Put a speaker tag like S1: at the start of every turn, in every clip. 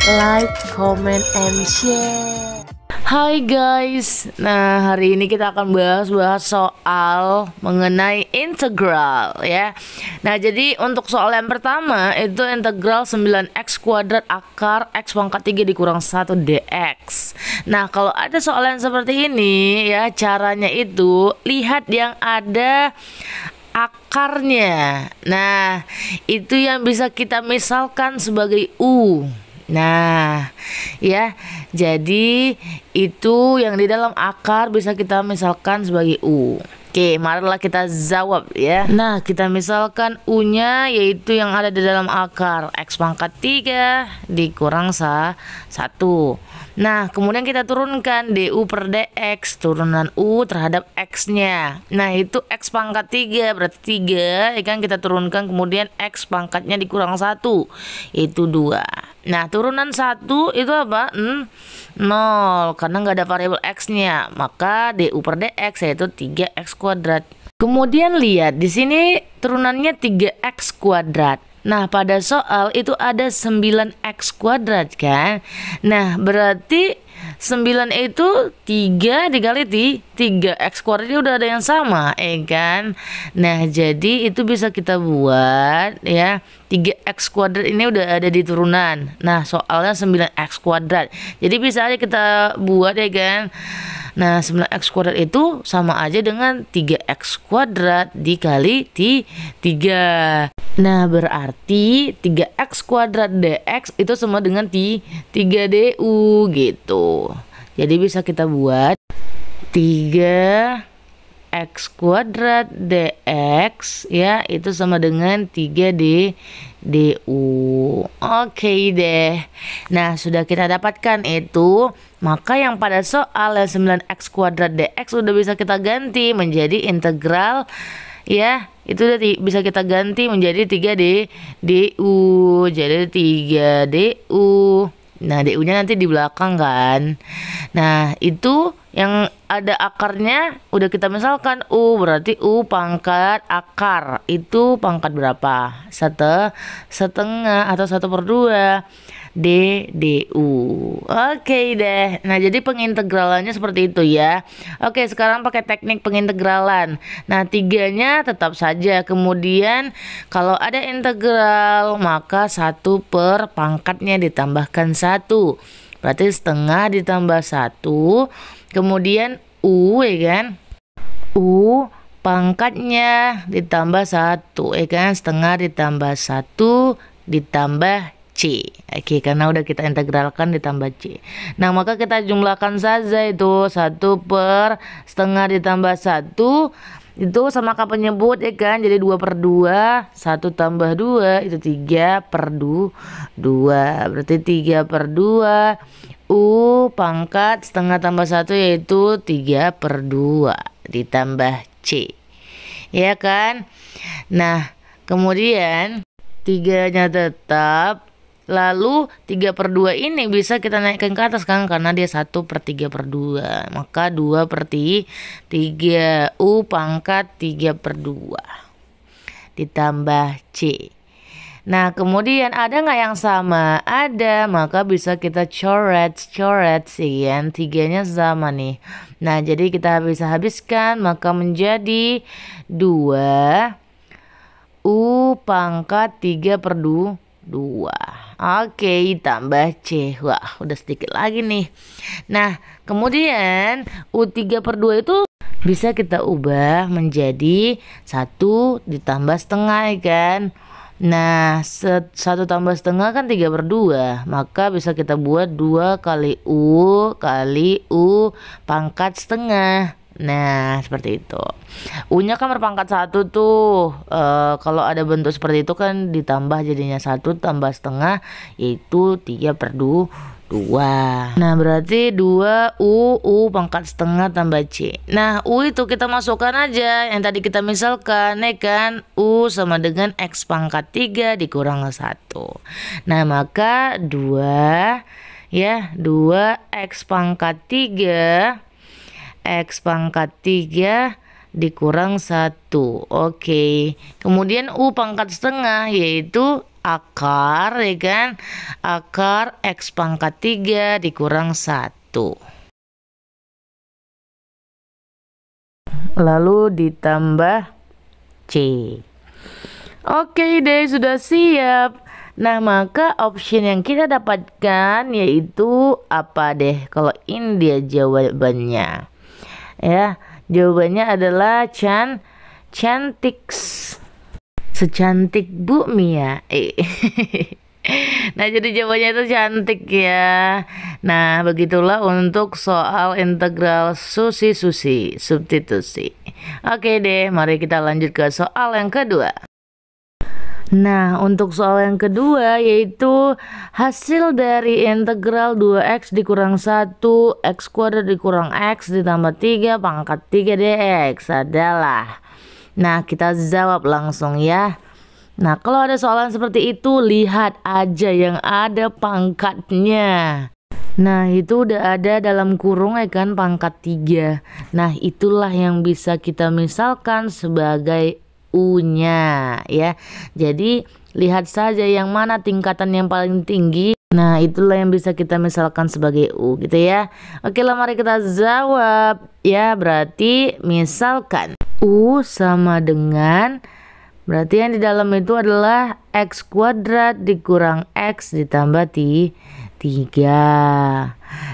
S1: like, comment, and share. Hai guys, nah hari ini kita akan bahas soal mengenai integral ya. Nah jadi untuk soal yang pertama itu integral 9x kuadrat akar x pangkat 3 dikurang 1 dx. Nah kalau ada soal yang seperti ini ya, caranya itu lihat yang ada akarnya. Nah itu yang bisa kita misalkan sebagai U. Nah, ya, jadi itu yang di dalam akar bisa kita misalkan sebagai U. Oke, marilah kita jawab ya. Nah, kita misalkan U-nya yaitu yang ada di dalam akar X pangkat 3 dikurang 1. Nah, kemudian kita turunkan DU per DX, turunan U terhadap X-nya. Nah, itu X pangkat 3, berarti 3, ya kan, kita turunkan, kemudian X pangkatnya dikurang 1, yaitu 2. Nah, turunan 1 itu apa? 0, karena nggak ada variabel X-nya. Maka DU per DX yaitu 3X kuadrat. Kemudian lihat, di sini turunannya 3X kuadrat. Nah, pada soal itu ada 9X kuadrat kan. Nah, berarti 9 itu 3 dikali 3X kuadrat, ini udah ada yang sama kan. Nah, jadi itu bisa kita buat ya, 3X kuadrat ini udah ada di turunan. Nah, soalnya 9X kuadrat, jadi bisa aja kita buat ya kan. Nah, 9X kuadrat itu sama aja dengan 3X kuadrat dikali 3. Nah, berarti 3X kuadrat dx itu sama dengan 3du gitu. Jadi bisa kita buat 3X kuadrat dx ya, itu sama dengan 3du. Oke deh. Nah, sudah kita dapatkan itu. Maka yang pada soal 9X kuadrat dx udah bisa kita ganti menjadi integral ya, itu udah bisa kita ganti menjadi 3du. Jadi 3du. Nah, du-nya nanti di belakang kan. Nah, itu yang ada akarnya udah kita misalkan U, berarti U pangkat akar itu pangkat berapa? Setengah atau 1/2 DU. Oke deh. Nah, jadi pengintegralannya seperti itu ya. Oke, sekarang pakai teknik pengintegralan. Nah, 3-nya tetap saja. Kemudian kalau ada integral maka 1 per pangkatnya ditambahkan 1. Berarti setengah ditambah 1. Kemudian U ya kan. U pangkatnya ditambah 1 ya kan. Setengah ditambah 1 ditambah C. Oke, karena udah kita integralkan ditambah C. Nah, maka kita jumlahkan saja itu 1 per setengah ditambah 1 itu sama kata penyebut ya kan. Jadi 2/2, 1 tambah 2 itu 3/2. Berarti 3/2 U pangkat setengah tambah 1 yaitu 3/2 ditambah C. Ya kan? Nah, kemudian 3-nya tetap. Lalu 3/2 ini bisa kita naikkan ke atas kan, karena dia 1/3/2. Maka 2/3 U pangkat 3/2 ditambah C. Nah, kemudian ada nggak yang sama? Ada, maka bisa kita coret sih kan. 3-nya sama nih. Nah, jadi kita bisa habiskan, maka menjadi 2 U pangkat 3/2. Oke, tambah C. Wah, udah sedikit lagi nih. Nah, kemudian U 3/2 itu bisa kita ubah menjadi 1 ditambah setengah ya kan. Nah, 1 tambah setengah kan 3/2. Maka bisa kita buat 2 kali U pangkat setengah. Nah, seperti itu. U-nya kan berpangkat 1 tuh. Kalau ada bentuk seperti itu kan ditambah jadinya 1 tambah setengah yaitu 3/2. Nah, berarti 2U pangkat setengah tambah C. Nah, U itu kita masukkan aja yang tadi kita misalkan ya kan. U sama dengan X pangkat 3 dikurang 1. Nah, maka 2X pangkat 3 X pangkat 3 dikurang 1. Oke. Kemudian U pangkat setengah yaitu akar, ya kan? Akar X pangkat 3 dikurang 1. Lalu ditambah C. Oke deh, sudah siap. Nah, maka option yang kita dapatkan yaitu apa deh? Kalau ini dia jawabannya. Ya, jawabannya adalah cantik. Secantik Bu Mia. Nah, jadi jawabannya itu cantik ya. Nah, begitulah untuk soal integral substitusi. Oke deh, mari kita lanjut ke soal yang kedua. Nah, untuk soal yang kedua yaitu hasil dari integral 2x dikurang 1 x kuadrat dikurang x ditambah 3 pangkat 3 dx adalah. Nah, kita jawab langsung ya. Nah, kalau ada soalan seperti itu, lihat aja yang ada pangkatnya. Nah, itu udah ada dalam kurung ya kan, pangkat 3. Nah, itulah yang bisa kita misalkan sebagai U-nya ya. Jadi lihat saja yang mana tingkatan yang paling tinggi. Nah, itulah yang bisa kita misalkan sebagai U gitu ya. Oke lah, mari kita jawab ya. Berarti misalkan U sama dengan, berarti yang di dalam itu adalah x kuadrat dikurang x ditambah 3.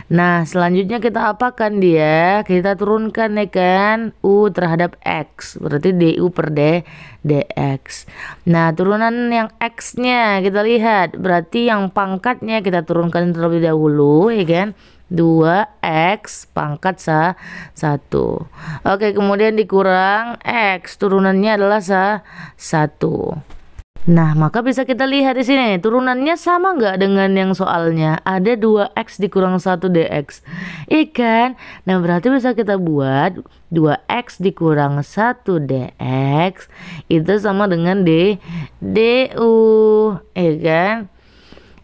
S1: Nah, selanjutnya kita apakan dia? Kita turunkan ya kan, U terhadap X. Berarti DU per DX. Nah, turunan yang X-nya kita lihat. Berarti yang pangkatnya kita turunkan terlebih dahulu ya kan. 2X pangkat 1. Oke, kemudian dikurang X. Turunannya adalah 1. Nah, maka bisa kita lihat di sini turunannya sama nggak dengan yang soalnya? Ada 2x dikurang 1 dx. Ikan. Nah, berarti bisa kita buat 2x dikurang 1 dx itu sama dengan du. Ikan.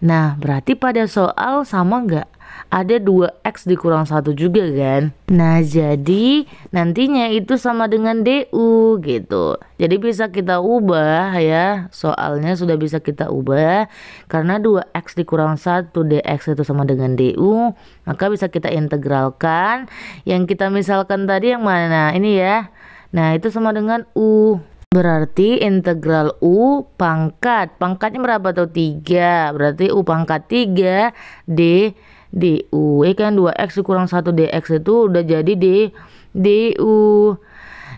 S1: Nah, berarti pada soal sama nggak? Ada 2x dikurang 1 juga kan. Nah, jadi nantinya itu sama dengan du gitu. Jadi bisa kita ubah ya. Soalnya sudah bisa kita ubah. Karena 2x dikurang 1 dx itu sama dengan du. Maka bisa kita integralkan. Yang kita misalkan tadi yang mana? Ini ya. Nah, itu sama dengan u. Berarti integral u pangkat. Pangkatnya berapa tuh? 3. Berarti u pangkat 3 du. Kan 2x dikurang 1 dx itu udah jadi du.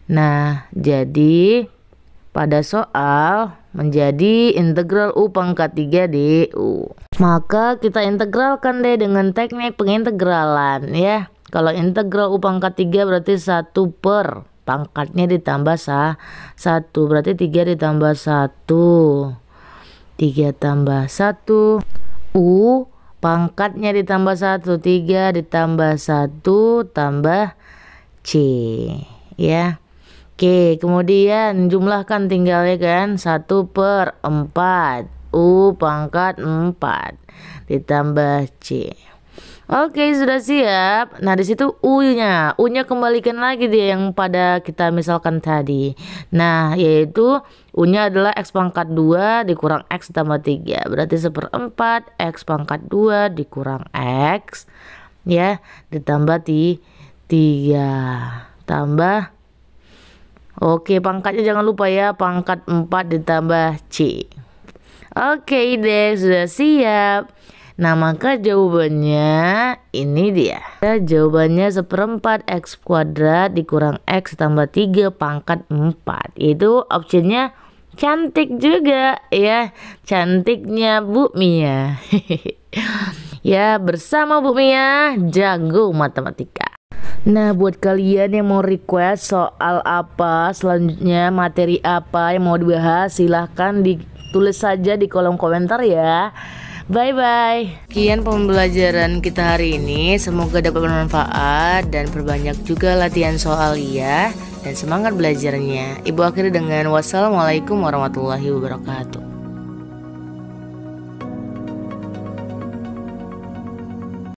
S1: Nah, jadi pada soal menjadi integral u pangkat 3 du. Maka kita integralkan deh dengan teknik pengintegralan ya. Kalau integral u pangkat 3 berarti 1 per pangkatnya ditambah 1. Berarti 3 ditambah 1. 3 tambah 1 u pangkatnya ditambah 1, 3 ditambah 1 tambah C ya. Oke, kemudian jumlahkan tinggal ya kan, 1 per 4 U pangkat 4 ditambah C. Oke, sudah siap. Nah, di situ U-nya kembalikan lagi dia yang pada kita misalkan tadi. Nah, yaitu U-nya adalah X pangkat 2 dikurang X tambah 3. Berarti 1/4 X pangkat 2 dikurang X ya, ditambah 3 tambah. Oke, pangkatnya jangan lupa ya, pangkat 4 ditambah C. Oke deh, sudah siap. Nah, maka jawabannya ini dia. Jawabannya 1/4 X kuadrat dikurang X tambah 3 pangkat 4. Itu optionnya cantik juga ya. Cantiknya Bu Mia. Ya, bersama Bu Mia jago matematika. Nah, buat kalian yang mau request soal apa selanjutnya, materi apa yang mau dibahas, silahkan ditulis saja di kolom komentar ya. Bye-bye. Sekian pembelajaran kita hari ini. Semoga dapat bermanfaat dan perbanyak juga latihan soal ya. Dan semangat belajarnya. Ibu akhiri dengan wassalamualaikum warahmatullahi wabarakatuh.